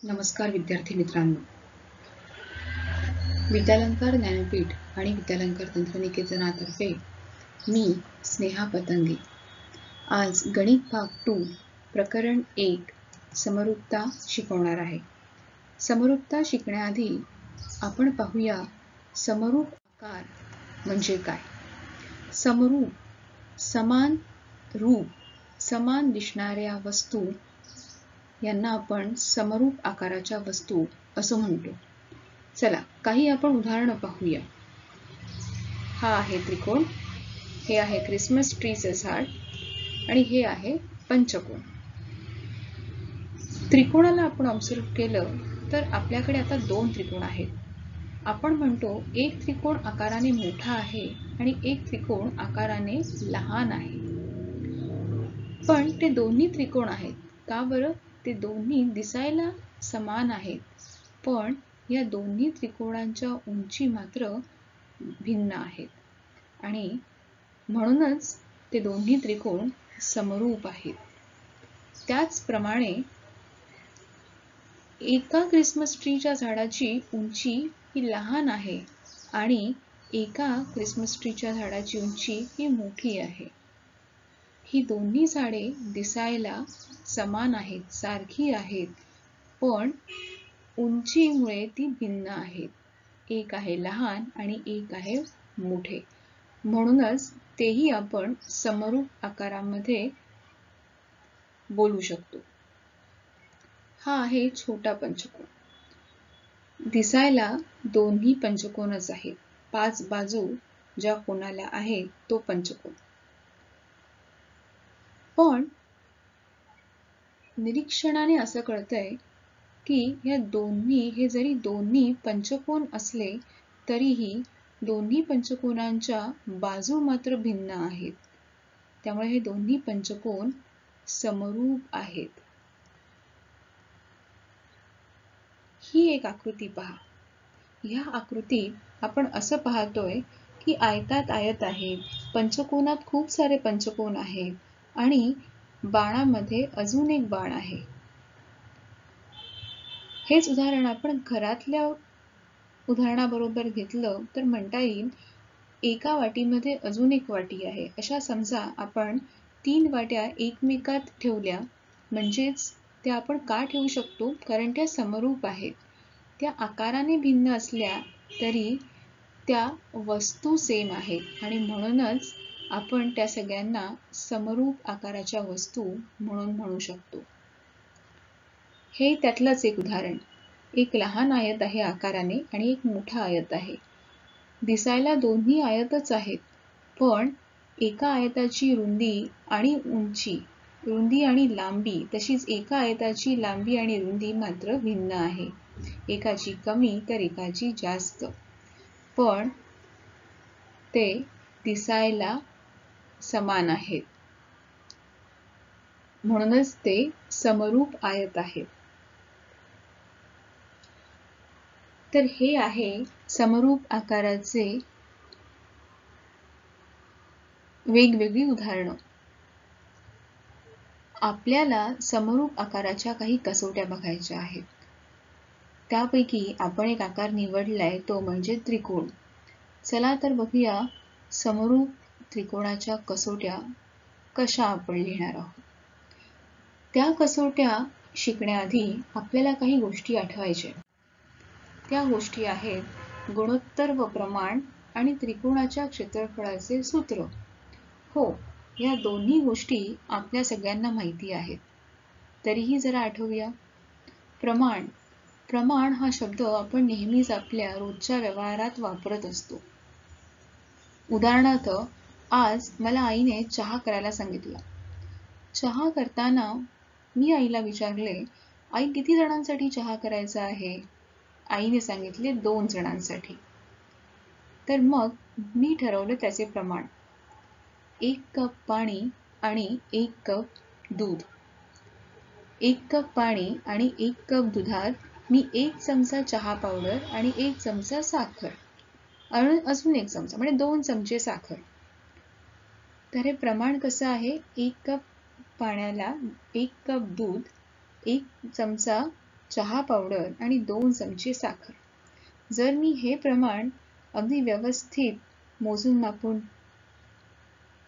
नमस्कार विद्यार्थी मित्रांनो. विद्यालंकार ज्ञानपीठ आणि विद्यालंकार तंत्रनिकेतनातर्फे मी स्नेहा पतंगे आज गणित भाग 2 प्रकरण 1 समरूपता शिकवणार आहे. समरूपता शिकण्याआधी आपण पाहूया समरूप आकार म्हणजे काय. समरूप समान रूप, समान दिसणाऱ्या वस्तू यांना आपण समरूप आकाराच्या वस्तू असं म्हणतो. चला काही आपण उदाहरणं पाहूया. हा आहे त्रिकोण, हे आहे क्रिसमस ट्रीचे झाड आणि हे आहे पंचकोन. त्रिकोणाला आपण ऑब्झर्व केलं तर आपल्याकडे आता 2 त्रिकोण आहेत. आपण म्हणतो एक त्रिकोण आकाराने मोठा आहे आणि एक त्रिकोण आकाराने लहान आहे. पण ते दोन्ही त्रिकोण आहेत. का बरं? ते दोन्ही दिसायला समान आहेत, पण या दोन्ही त्रिकोणांच्या उंची मात्र भिन्न आहेत आणि म्हणूनच ते दोन्ही त्रिकोण समरूप आहेत. त्याचप्रमाणे एका क्रिसमस ट्रीच्या झाडाची उंची ही लहान आहे आणि एका क्रिसमस ट्रीच्या झाडाची उंची ही मोठी आहे. ही दोन्ही झाडे दिसायला समान आहेत, सारखी आहेत, पण उंचीमुळे ती भिन्न आहेत. एक आहे लहान आणि एक आहे मोठे. म्हणूनच तेही आपण समरूप आकारामध्ये बोलू शकतो. हा आहे छोटा पंचकोन. दिसायला दोन्ही पंचकोनच आहेत. 5 बाजू ज्या कोणाला आहे तो पंचकोन. पण निरीक्षणाने असं कळतंय की हे जरी दोन्ही पंचकोन असले तरीही दोन्ही पंचकोनांच्या बाजू मात्र भिन्न आहेत. त्यामुळे हे दोन्ही पंचकोन समरूप आहेत. ही एक आकृती पहा. या आकृतीत आपण असं पाहतोय की आयतात आयत आहे, पंचकोनात खूप सारे पंचकोन आहेत आणि बाणामध्ये अजून एक बाण आहे. हेच उदाहरण आपण घरातल्या उदाहरणाबरोबर घेतलं तर म्हणता येईल एका वाटीमध्ये अजून एक वाटी आहे. अशा समजा आपण 3 वाट्या एकमेकात ठेवल्या, म्हणजेच त्या आपण का ठेवू शकतो? कारण त्या समरूप आहेत. त्या आकाराने भिन्न असल्या तरी त्या वस्तू सेम आहेत आणि म्हणूनच आपण त्या सगळ्यांना समरूप आकाराच्या वस्तू म्हणून म्हणू शकतो. हे त्यातलंच एक उदाहरण. एक लहान आयत आहे आकाराने आणि एक मोठा आयत आहे. दिसायला दोन्ही आयतच आहेत, पण एका आयताची रुंदी आणि उंची, रुंदी आणि लांबी, तशीच एका आयताची लांबी आणि रुंदी मात्र भिन्न आहे. एकाची कमी तर एकाची जास्त, पण ते दिसायला समान आहेत. म्हणूनच ते समरूप आयत आहेत. तर हे आहे समरूप आकाराचे वेगवेगळी उदाहरणं. आपल्याला समरूप आकाराच्या काही कसोट्या बघायच्या आहेत. त्यापैकी आपण एक आकार निवडलाय तो म्हणजे त्रिकोण. चला तर बघूया समरूप त्रिकोणाच्या कसोट्या कशा आपण लिहिणार आहोत. त्या कसोट्या शिकण्याआधी आपल्याला काही गोष्टी आठवायच्या. त्या गोष्टी आहेत गुणोत्तर व प्रमाण आणि त्रिकोणाच्या क्षेत्रफळाचे सूत्र. हो, या दोन्ही गोष्टी आपल्या सगळ्यांना माहिती आहेत. तरीही जरा आठवूया. प्रमाण. प्रमाण हा शब्द आपण नेहमीच आपल्या रोजच्या व्यवहारात वापरत असतो. उदाहरणार्थ, आज मला आईने चहा करायला सांगितला. चहा करताना मी आईला विचारले, आई किती जणांसाठी चहा करायचा आहे? आईने सांगितले 2 जणांसाठी. तर मग मी ठरवलं त्याचे प्रमाण. 1 कप पाणी आणि 1 कप दूध. 1 कप पाणी आणि 1 कप दुधात मी 1 चमचा चहा पावडर आणि 1 चमचा साखर आणि अजून 1 चमचा म्हणजे 2 चमचे साखर. तर हे प्रमाण कसं आहे? 1 कप पाण्याला 1 कप दूध, 1 चमचा चहा पावडर आणि 2 चमचे साखर. जर मी हे प्रमाण अगदी व्यवस्थित मोजून मापून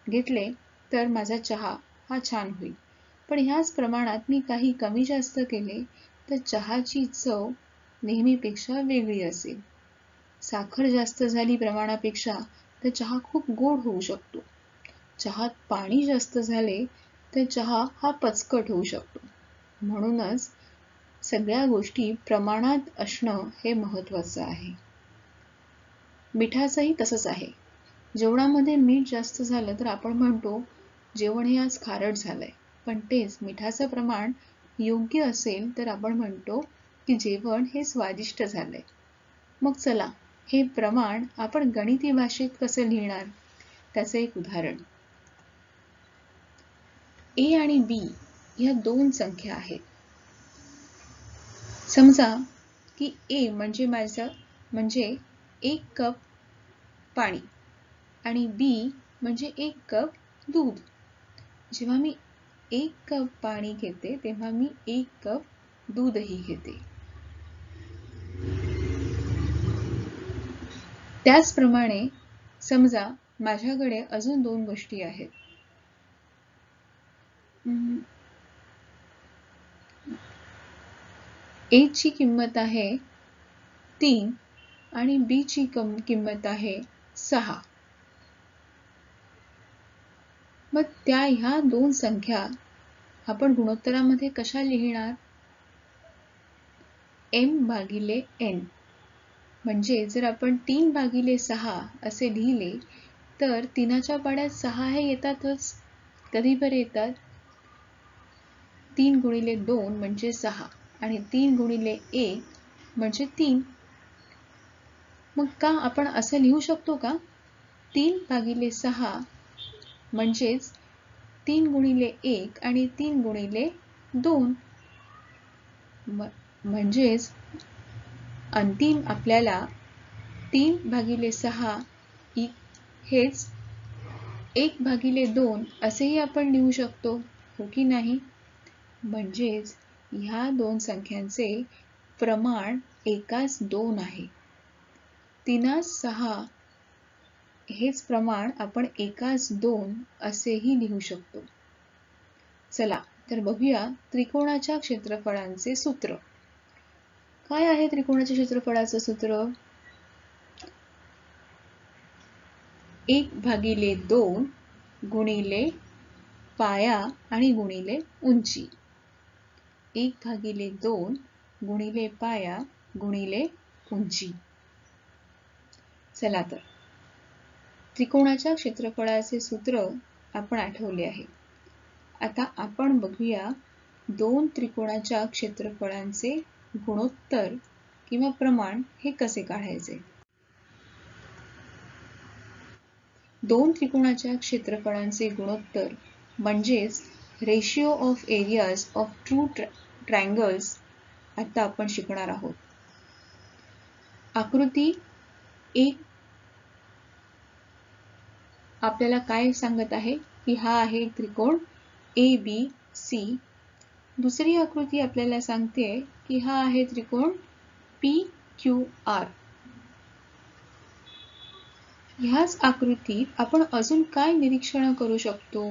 घेतले तर माझा चहा हा छान होईल. पण ह्याच प्रमाणात मी काही कमी जास्त केले तर चहाची चव नेहमीपेक्षा वेगळी असेल. साखर जास्त झाली प्रमाणापेक्षा तर चहा खूप गोड होऊ शकतो. चहात पाणी जास्त झाले तर चहा हा पचकट होऊ शकतो. म्हणूनच सगळ्या गोष्टी प्रमाणात असणं हे महत्त्वाचं आहे. मिठाचंही तसंच आहे. जेवणामध्ये मीठ जास्त झालं तर आपण म्हणतो जेवण हे आज खारट झालंय. पण तेच मिठाचं प्रमाण योग्य असेल तर आपण म्हणतो की जेवण हे स्वादिष्ट झालंय. मग चला, हे प्रमाण आपण गणिती भाषेत कसं लिहिणार? त्याचं एक उदाहरण. A आणि B ह्या 2 संख्या आहेत. समजा की A म्हणजे 1 कप पाणी आणि B म्हणजे 1 कप दूध. जेव्हा मी 1 कप पाणी घेते तेव्हा मी 1 कप दूधही घेते. त्याचप्रमाणे समजा माझ्याकडे अजून 2 गोष्टी आहेत. A ची किंमत आहे 3 आणि B ची किंमत आहे 6. मग ह्या 2 संख्या आपण गुणोत्तरामध्ये कशा लिहिणार? m भागिले n. म्हणजे जर आपण 3 भागिले 6 असे लिहिले तर 3च्या पाड्यात 6 हे येतातच. कधी बरं येतात? 3 गुणिले 2 म्हणजे 6 आणि 3 गुणिले 1 म्हणजे 3. मग का आपण असं लिहू शकतो का? 3 भागिले 6 म्हणजेच 3 गुणिले 1 आणि 3 गुणिले 2. म्हणजेच अंतिम आपल्याला 3 भागिले 6 हेच 1 भागिले 2 असेही आपण लिहू शकतो, हो की नाही? म्हणजेच ह्या 2 संख्यांचे प्रमाण एकास 2 आहे. 3:6 हेच प्रमाण आपण एकास 2 असेही लिहू शकतो. चला तर बघूया त्रिकोणाच्या क्षेत्रफळांचे सूत्र. काय आहे त्रिकोणाच्या क्षेत्रफळाचं सूत्र? 1 भागिले 2 गुणिले पाया आणि गुणिले उंची. 1 भागिले 2 गुणिले पाया गुणिले उंची. चला तर त्रिकोणाच्या क्षेत्रफळाचे सूत्र आपण आठवले आहे. आता आपण बघूया 2 त्रिकोणाच्या क्षेत्रफळांचे गुणोत्तर किंवा प्रमाण हे कसे काढायचे. 2 त्रिकोणाच्या क्षेत्रफळांचे गुणोत्तर म्हणजेच ratio of areas of true triangles आता आपण शिकणार आहोत. आकृती 1 आपल्याला काय सांगत आहे की हा आहे त्रिकोण ABC. दुसरी आकृती आपल्याला सांगते की हा आहे त्रिकोण PQR. ह्याच आकृतीत आपण अजून काय निरीक्षण करू शकतो?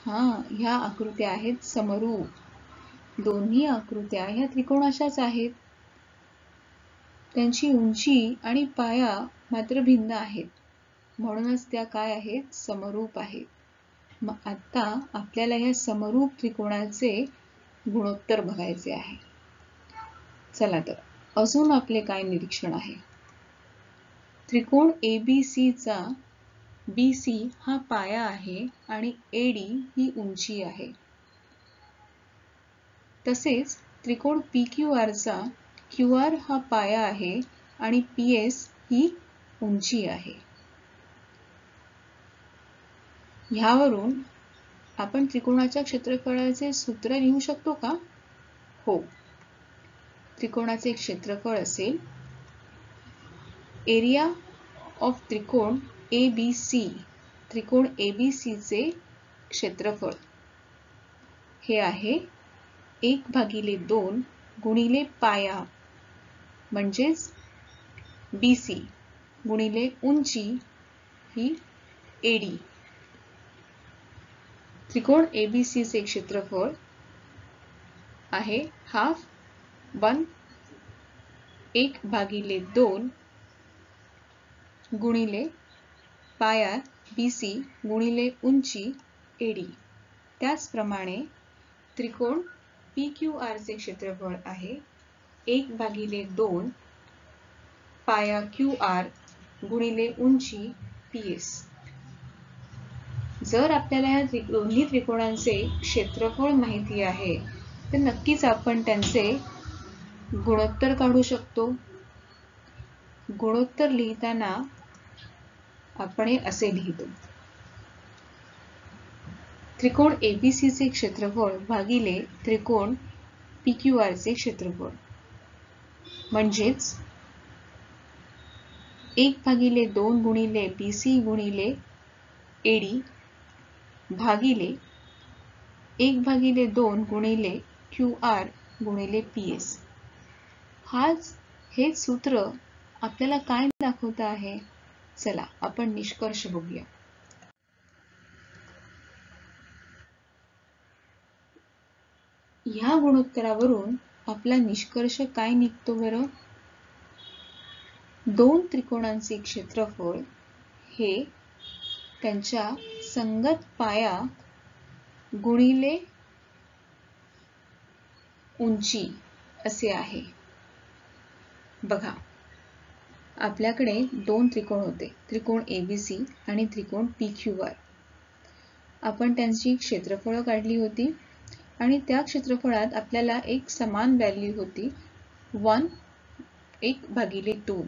ह्या आकृत्या आहेत समरूप. दोन्ही आकृत्या ह्या त्रिकोणाच्याच आहेत. त्यांची उंची आणि पाया मात्र भिन्न आहेत. म्हणूनच त्या काय आहेत? समरूप आहेत. मग आता आपल्याला ह्या समरूप त्रिकोणाचे गुणोत्तर बघायचे आहे. चला तर अजून आपले काय निरीक्षण आहे? त्रिकोण ABC चा BC हा पाया आहे आणि AD ही उंची आहे. तसेच त्रिकोण PQR चा QR हा पाया आहे आणि PS ही उंची आहे. ह्यावरून आपण त्रिकोणाच्या क्षेत्रफळाचे सूत्र लिहू शकतो का? हो. त्रिकोणाचे क्षेत्रफळ असेल एरिया ऑफ त्रिकोण ABC. त्रिकोण ABC चे क्षेत्रफळ हे आहे 1 भागिले 2 गुणिले पाया म्हणजेच BC गुणिले उंची ही AD. त्रिकोण ABC चे क्षेत्रफळ आहे हाफ 1/2 गुणिले पाया BC गुणिले उंची AD. त्याचप्रमाणे त्रिकोण PQR चे क्षेत्रफळ आहे 1/2 पाया QR गुणिले उंची PS. जर आपल्याला या दोन्ही त्रिकोणांचे क्षेत्रफळ माहिती आहे तर नक्कीच आपण त्यांचे गुणोत्तर काढू शकतो. गुणोत्तर लिहिताना आपण हे असे लिहितो: त्रिकोण ABC चे क्षेत्रफळ भागिले त्रिकोण PQR चे क्षेत्रफळ म्हणजेच 1/2 गुणिले BC गुणिले AD भागिले 1/2 गुणिले QR गुणिले PS. हेच सूत्र आपल्याला काय दाखवत आहे? चला आपण निष्कर्ष बघूया. ह्या गुणोत्तरावरून आपला निष्कर्ष काय निघतो बरं? दोन त्रिकोणांचे क्षेत्रफळ हे त्यांच्या संगत पाया गुणिले उंची असे आहे. बघा, आपल्याकडे दोन त्रिकोण होते, त्रिकोण ABC आणि त्रिकोण PQR. आपण त्यांची क्षेत्रफळ काढली होती आणि त्या क्षेत्रफळात आपल्याला एक समान व्हॅल्यू होती 1/2.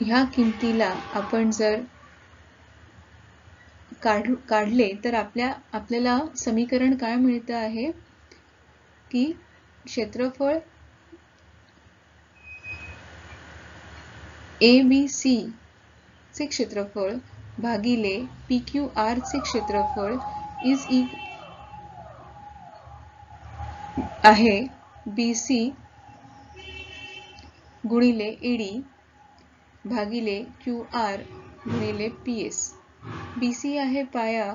ह्या किमतीला आपण जर काढले तर आपल्याला समीकरण काय मिळतं आहे की क्षेत्रफळ ABC चे क्षेत्रफळ भागिले PQR चे क्षेत्रफळ आहे BC गुणिले AD भागिले QR गुणिले PS. BC आहे पाया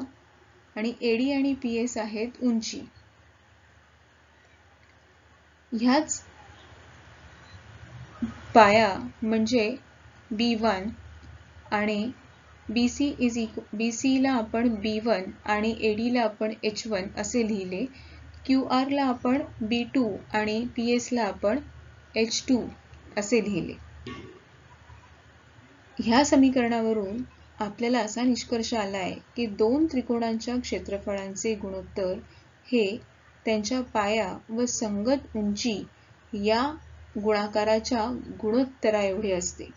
आणि AD आणि PS आहेत उंची. ह्याच पाया म्हणजे B1 आणि BC ला आपण B1 आणि AD ला आपण H1 असे लिहिले. QR ला आपण B2 आणि PS ला आपण H2 असे लिहिले. ह्या समीकरणावरून आपल्याला असा निष्कर्ष आला आहे की दोन त्रिकोणांच्या क्षेत्रफळांचे गुणोत्तर हे त्यांच्या पाया व संगत उंची या गुणाकाराच्या गुणोत्तरा एवढे असते.